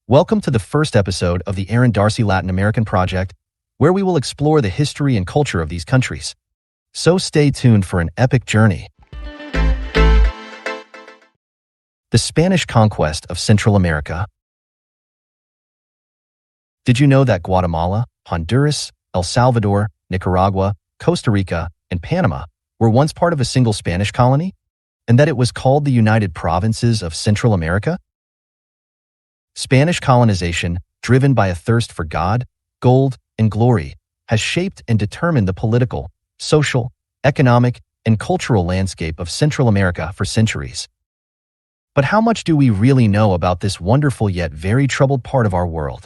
Welcome to the first episode of the Aaron Darcy Latin American Project, where we will explore the history and culture of these countries. So stay tuned for an epic journey. The Spanish conquest of Central America. Did you know that Guatemala, Honduras, El Salvador, Nicaragua, Costa Rica, and Panama were once part of a single Spanish colony? And that it was called the United Provinces of Central America? Spanish colonization, driven by a thirst for God, gold, and glory, has shaped and determined the political, social, economic, and cultural landscape of Central America for centuries. But how much do we really know about this wonderful yet very troubled part of our world?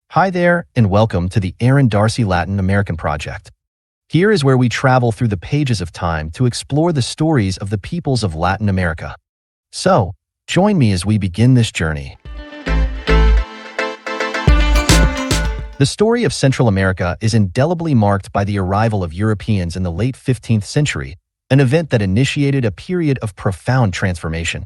Hi there, and welcome to the Aaron Darcy Latin American Project. Here is where we travel through the pages of time to explore the stories of the peoples of Latin America. So, join me as we begin this journey. The story of Central America is indelibly marked by the arrival of Europeans in the late 15th century, an event that initiated a period of profound transformation.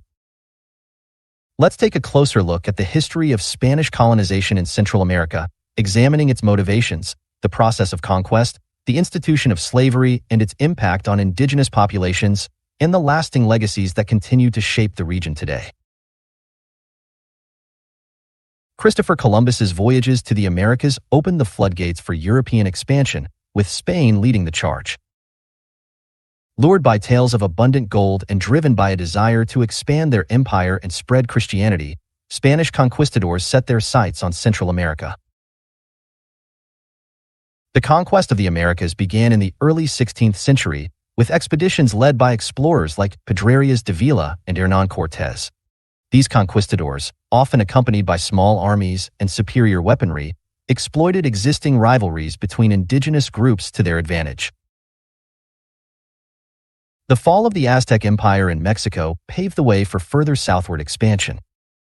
Let's take a closer look at the history of Spanish colonization in Central America, examining its motivations, the process of conquest, the institution of slavery and its impact on indigenous populations, and the lasting legacies that continue to shape the region today. Christopher Columbus's voyages to the Americas opened the floodgates for European expansion, with Spain leading the charge. Lured by tales of abundant gold and driven by a desire to expand their empire and spread Christianity, Spanish conquistadors set their sights on Central America. The conquest of the Americas began in the early 16th century, with expeditions led by explorers like Pedrarias de Villa and Hernán Cortés. These conquistadors, often accompanied by small armies and superior weaponry, exploited existing rivalries between indigenous groups to their advantage. The fall of the Aztec Empire in Mexico paved the way for further southward expansion.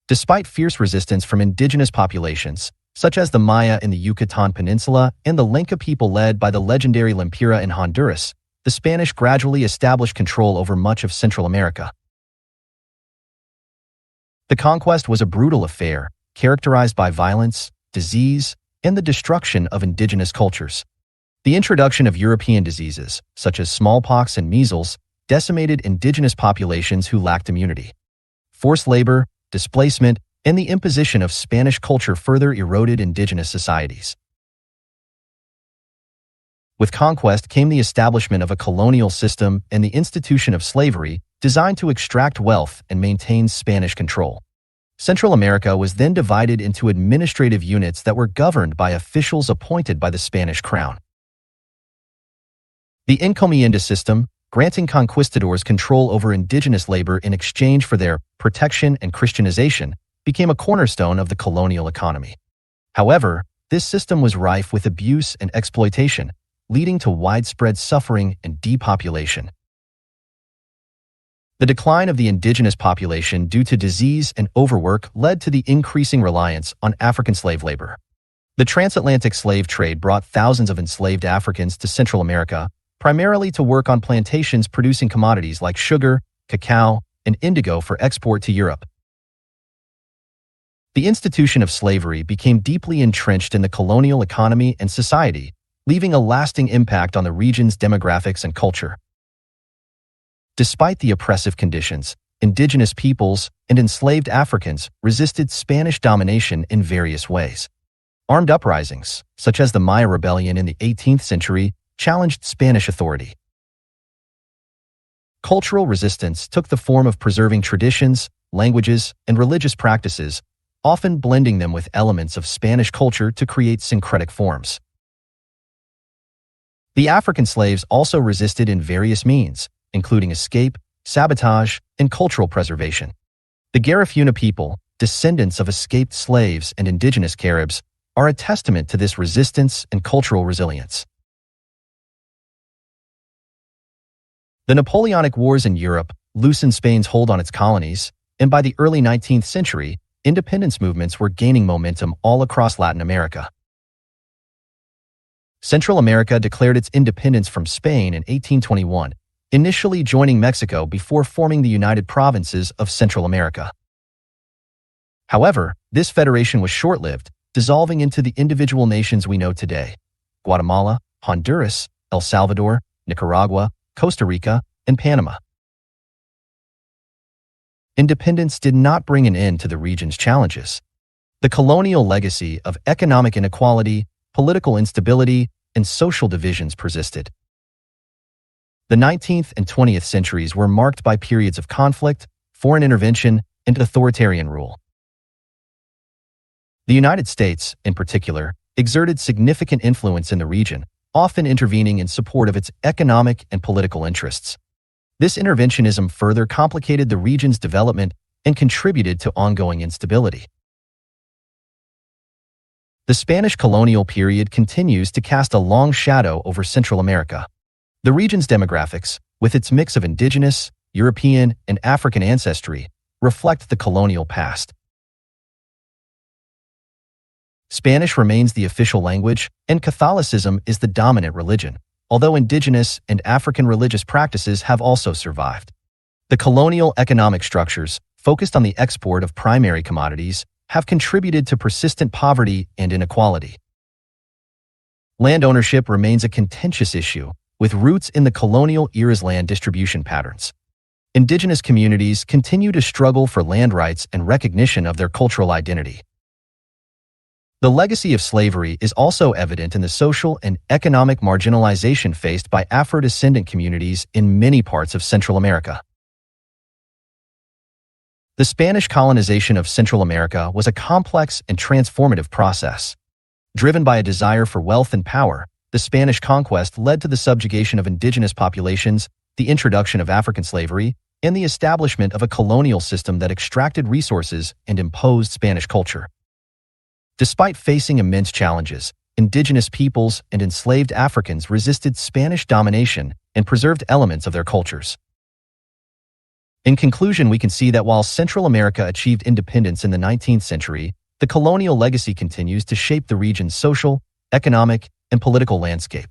Despite fierce resistance from indigenous populations, such as the Maya in the Yucatan Peninsula and the Lenca people led by the legendary Lempira in Honduras, the Spanish gradually established control over much of Central America. The conquest was a brutal affair, characterized by violence, disease, and the destruction of indigenous cultures. The introduction of European diseases, such as smallpox and measles, decimated indigenous populations who lacked immunity. Forced labor, displacement, and the imposition of Spanish culture further eroded indigenous societies. With conquest came the establishment of a colonial system and the institution of slavery, designed to extract wealth and maintain Spanish control. Central America was then divided into administrative units that were governed by officials appointed by the Spanish crown. The encomienda system, granting conquistadors control over indigenous labor in exchange for their protection and Christianization, became a cornerstone of the colonial economy. However, this system was rife with abuse and exploitation, leading to widespread suffering and depopulation. The decline of the indigenous population due to disease and overwork led to the increasing reliance on African slave labor. The transatlantic slave trade brought thousands of enslaved Africans to Central America, primarily to work on plantations producing commodities like sugar, cacao, and indigo for export to Europe. The institution of slavery became deeply entrenched in the colonial economy and society, leaving a lasting impact on the region's demographics and culture. Despite the oppressive conditions, indigenous peoples and enslaved Africans resisted Spanish domination in various ways. Armed uprisings, such as the Maya Rebellion in the 18th century, challenged Spanish authority. Cultural resistance took the form of preserving traditions, languages, and religious practices, often blending them with elements of Spanish culture to create syncretic forms. The African slaves also resisted in various means, including escape, sabotage, and cultural preservation. The Garifuna people, descendants of escaped slaves and indigenous Caribs, are a testament to this resistance and cultural resilience. The Napoleonic Wars in Europe loosened Spain's hold on its colonies, and by the early 19th century, independence movements were gaining momentum all across Latin America. Central America declared its independence from Spain in 1821, initially joining Mexico before forming the United Provinces of Central America. However, this federation was short-lived, dissolving into the individual nations we know today: Guatemala, Honduras, El Salvador, Nicaragua, Costa Rica, and Panama. Independence did not bring an end to the region's challenges. The colonial legacy of economic inequality, political instability, and social divisions persisted. The 19th and 20th centuries were marked by periods of conflict, foreign intervention, and authoritarian rule. The United States, in particular, exerted significant influence in the region, often intervening in support of its economic and political interests. This interventionism further complicated the region's development and contributed to ongoing instability. The Spanish colonial period continues to cast a long shadow over Central America. The region's demographics, with its mix of indigenous, European, and African ancestry, reflect the colonial past. Spanish remains the official language, and Catholicism is the dominant religion, although indigenous and African religious practices have also survived. The colonial economic structures, focused on the export of primary commodities, have contributed to persistent poverty and inequality. Land ownership remains a contentious issue, with roots in the colonial era's land distribution patterns. Indigenous communities continue to struggle for land rights and recognition of their cultural identity. The legacy of slavery is also evident in the social and economic marginalization faced by Afro-descendant communities in many parts of Central America. The Spanish colonization of Central America was a complex and transformative process. Driven by a desire for wealth and power, the Spanish conquest led to the subjugation of indigenous populations, the introduction of African slavery, and the establishment of a colonial system that extracted resources and imposed Spanish culture. Despite facing immense challenges, indigenous peoples and enslaved Africans resisted Spanish domination and preserved elements of their cultures. In conclusion, we can see that while Central America achieved independence in the 19th century, the colonial legacy continues to shape the region's social, economic, and political landscape.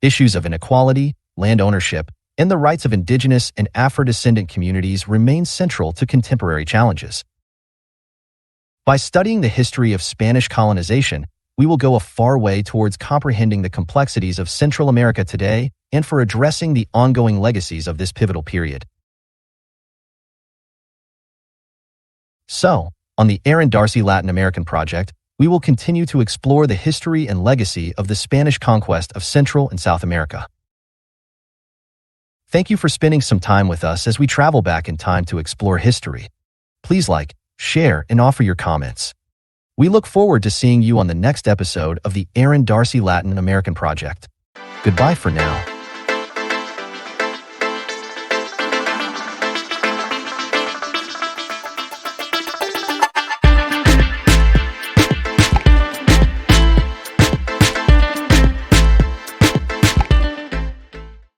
Issues of inequality, land ownership, and the rights of indigenous and Afro-descendant communities remain central to contemporary challenges. By studying the history of Spanish colonization, we will go a far way towards comprehending the complexities of Central America today and for addressing the ongoing legacies of this pivotal period. So, on the Aaron Darcy Latin American Project, we will continue to explore the history and legacy of the Spanish conquest of Central and South America. Thank you for spending some time with us as we travel back in time to explore history. Please like, share, and offer your comments. We look forward to seeing you on the next episode of the Aaron Darcy Latin American Project. Goodbye for now.